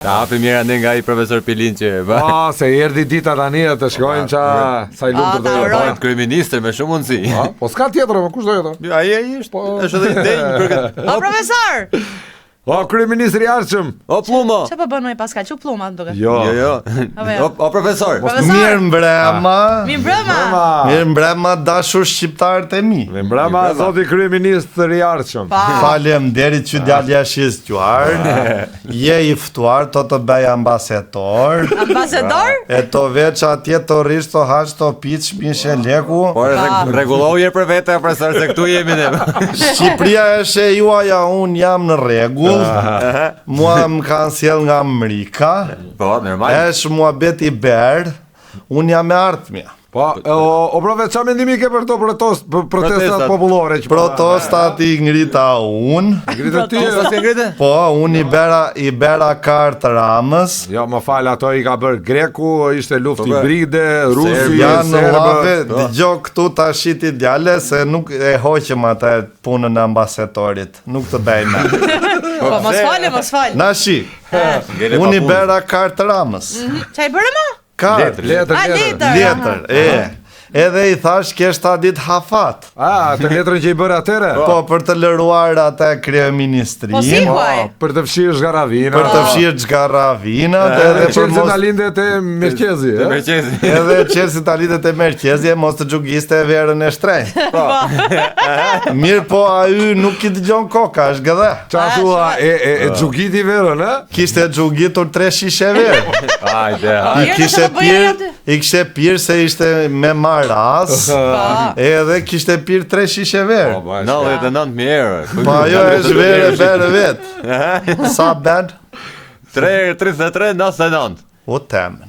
Hapi mirë ande nga I profesor Pilin që se erdhi dita tani të shkojmë sa I lumtur do jetë. Bëhet kryeministër me shumë mundësi. Po s'ka tjetër, kush do jetë? Ai është. Është edhe I denj për këtë. O profesor. O kryeministri i ardhshëm. O pluma. Çfarë po bën ai Pascal? Çu pluma duket? Jo. O profesor. Mirëmbrëma. Mirëmbrëma. Mirëmbrëma dashur shqiptarët e mi. Mirëmbrëma zoti kryeministër I ardhshëm. Faleminderit që djalja është ftuar. Je I ftuar të bëj ambasador. Ambasador? E to veç atje to rish to haç to piç mishe leku. Por rregulloje për vete profesor se këtu jemi ne. Shqipëria është e juaja, un jam në rregull. Mua më kanë sjell nga Amerika. Po, normal. Është muhabet I berd. Un jam me ardhmja. Po, o profesor, çfarë mendimi ke për këto protestat popullore? Protestat I ngrita un. Ngritë ti? Po, un I bera kartë Ramës. Jo, më fal, ato I ka bër Greku, ishte luftë hibride, Rusi, janë llave, dëgjoj këtu tashiti djale se nuk e hoqëm atë punën e ambasadorit. Nuk të bëjmë. Po, mos fal. Nashi. Un I bera kartë Ramës. Çfarë bëre më? Letër. Edhe I thash keshta ditë hafat. Të letrën që I bërë atëre? Po, për të lëruar atë kryeministrin. Po si huaj? Për të fshirë zgarravinat. Për të fshirë zgarravinat. Edhe qelsi ta lindet e Merqezi. Edhe qelsi ta lindet e Merqezi, mos të gjugiste verën e shtrejnë. Mirë po, ai nuk I dëgjon koka, është gëdhe. Qa thua, e gjugiti verën, e? Kishte gjugitur 3 shishe verë. I kishte pirë se ishte me maras. Edhe kishte pirë 3 shishe verë. 99.000 euro. Po ajo është verë vetë. Sa bed? 3.33.99. O temen.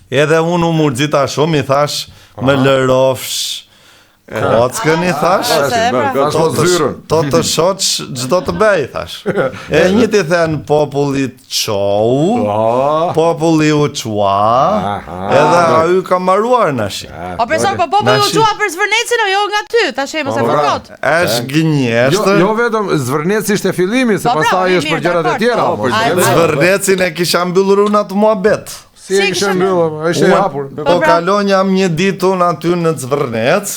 Edhe unë u murgjita shumë, I thash më lërofsh kockën, I thash. To të shoqë gjdo të bëj, thash. E një t'i thënë populli qou, populli u qua, edhe a ju ka maruar nashi. O profesor, po populli u qua për Zvërnecin o jo nga ty, ta shemë se fërkot. Është gënjeshtër. Jo vetëm, Zvërneci ishte fillimi, se pastaj është për gjërat e tjera. Zvërnecin e kisha mbyllur unë atë muhabet. Si e kishë mbyllur, është e hapur. Po kalon jam një ditë unë aty në Zvërnec,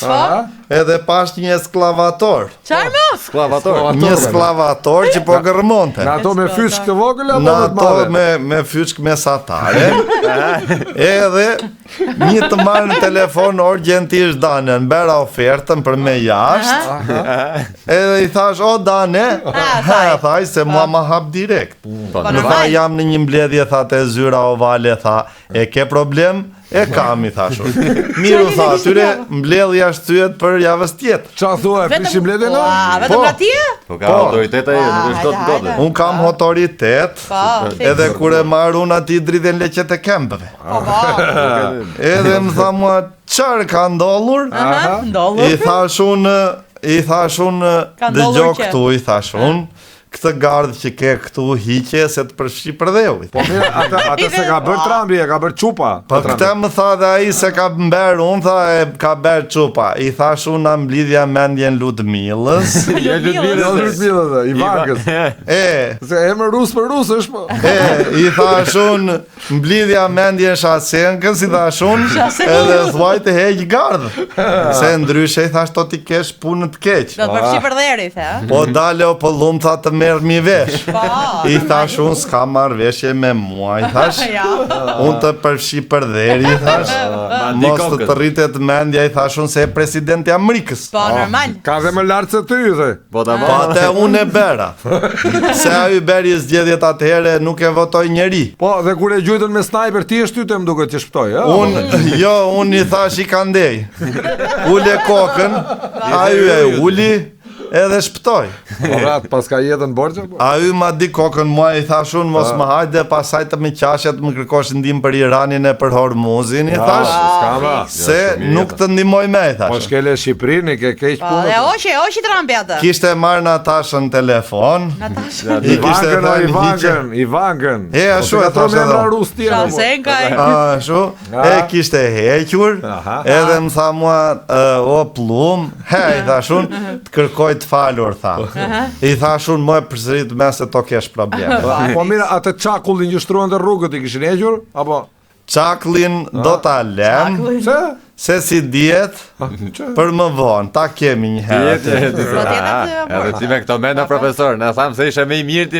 edhe pash një sklavator. Qarë më? Sklavator. Një sklavator që po gërmonte. Në ato me fyshk të vogël apo në ato me fyshk mesatare. Edhe një të marrë në telefon urgjentisht Dane, në bera ofertën për me jashtë. Edhe I thash, o Dane, thaj se mua ma hap direkt. Në tha jam në një mbledhje, tha të zyra ovale, tha, e ke problem? E kam, I thashur. Miru tha, atyre mbledhja shtyhet për javës tjetër. Qa thua, e prishim mbledhje në? Vetëm nga tje? Po ka autoritet ai, nuk është dot dot. Unë kam autoritet, edhe kur e marr unë ati dridhen leqet e kembëve. Edhe më tha mua, qarë ka ndollur? I thash unë, dëgjo këtu, I thash unë, këtë gardë që ke këtu hiqe se të përfshi për dhevit. Po mirë, atë se ka bërë Trambi, e ka bërë qupa. Po këta më tha dhe ai se ka mberë, unë tha e ka bërë qupa. I thash unë në mblidhja mendjen Ludmilës. Ludmilës, Ivankës. Se emër rus për rus është po. I thash unë mblidhja mendjen Shasenkës, I thash unë, edhe thuaj të heq gardë. Se ndryshe I thash to ti kesh punë të keq. Do të përfshi për dheri, the. Po dale o pëllum tha të merë mi vesh. I thash unë s'ka marrë veshje me mua, I thash unë të përfshi për dheri, I thash mos të rritet mendja, I thash unë se e presidenti Amerikës. Po, normal. Ka dhe më lartë se ty, dhe. Po atë unë e bera. Se ajo beri zgjedhjet atëhere nuk e votoj njeri. Po, dhe kur e gjujtën me sniper, ti e shtyte më duke që shptoj, unë I thash I kandej. Ule kokën, ajo e uli, edhe shpëtoj. Pas ka jetën borxhe? A ju ma di kokën mua, I thash unë mos më hajde pasaj të më qashet më kërkosh ndim për Iranin e për Hormuzin, I thash se nuk të ndimoj me, I thash. Po shkele Shqiprin, I ke keq punë. E oqi Trampi atë. Kishte marrë Natashën telefon. Ivankën. E ashu e thash edhe. Ashu, e kishte hequr, edhe më tha mua, o plum, I thash unë, të kërkoj të falur, tha. I thash unë më e përsërit me se to kesh problem. Po mirë, atë çakullin ju shtruan të rrugët i kishin hequr apo Çaklin do ta lem, se si diet për më vonë, ta kemi një herë. Edhe ti me këto menda profesor, na tham se ishe më i mirë ti.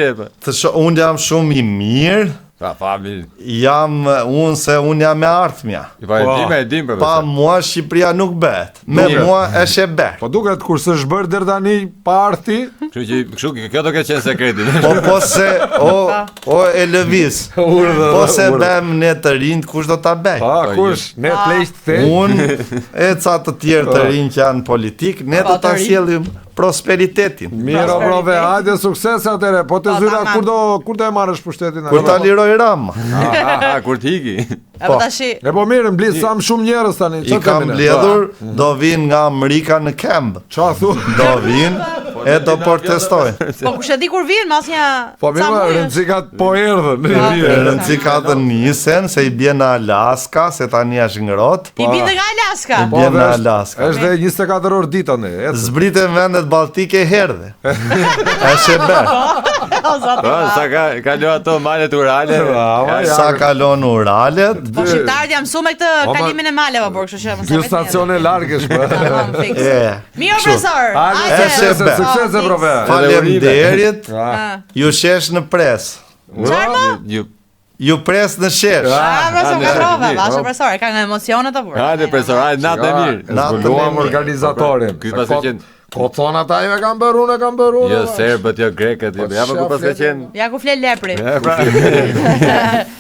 Unë jam shumë i mirë. Pa fami. Unë jam me ardhmja. E dim profesor. Pa mua Shqipëria nuk bëhet. Me mua është e bërë. Po duket kur s'është bërë deri tani pa ardhi. Kështu kjo do ketë qenë sekreti. Po se o e lëviz. Po se bëm ne të rinjt, kush do ta bëj? Pa kush, ne pleqt the. Unë e ca të tjerë të rinj që janë politik, ne do ta sjellim prosperitetin. Miro brove, hajde sukses atëre. Po të zyra kur do e marrësh pushtetin? Kur ta liroj Rama. Kur t'iki. E po mirë, mbledh sa më shumë njerëz tani. I kam mbledhur, do vinë nga Amerika në Kemb. Qa thu? Do vinë e do protestojnë. Po kush e di kur vjen, mas një. Po mirë, rëndësikat po erdhën. Rëndësikat nisen se i bjen në Alaska, se tani është ngrot. I bjen nga Alaska. I bjen në Alaska. Është dhe 24 orë ditë tani. Zbritën vendet Balltike herdhe. Është e bërë. Sa kalon ato malet Urale. Sa kalon Uralet. Po shqiptarët jam mësu me këtë kalimin e maleve, por kështu që mos e Ky stacione largësh po. Mirë profesor. Sukses e profe. Faleminderit. Ju shesh në pres. Çfarë? Ju pres në shesh. Profesor Petrova, vazhdo profesor, ka nga emocionet apo? Hajde profesor, hajde natë e mirë. Zbuluam organizatorin. Ky pas ka qenë. Po thon ata e kam bërë unë. Jo serbët, jo grekët, ja po ku pas ka qenë. Ja ku flet lepri.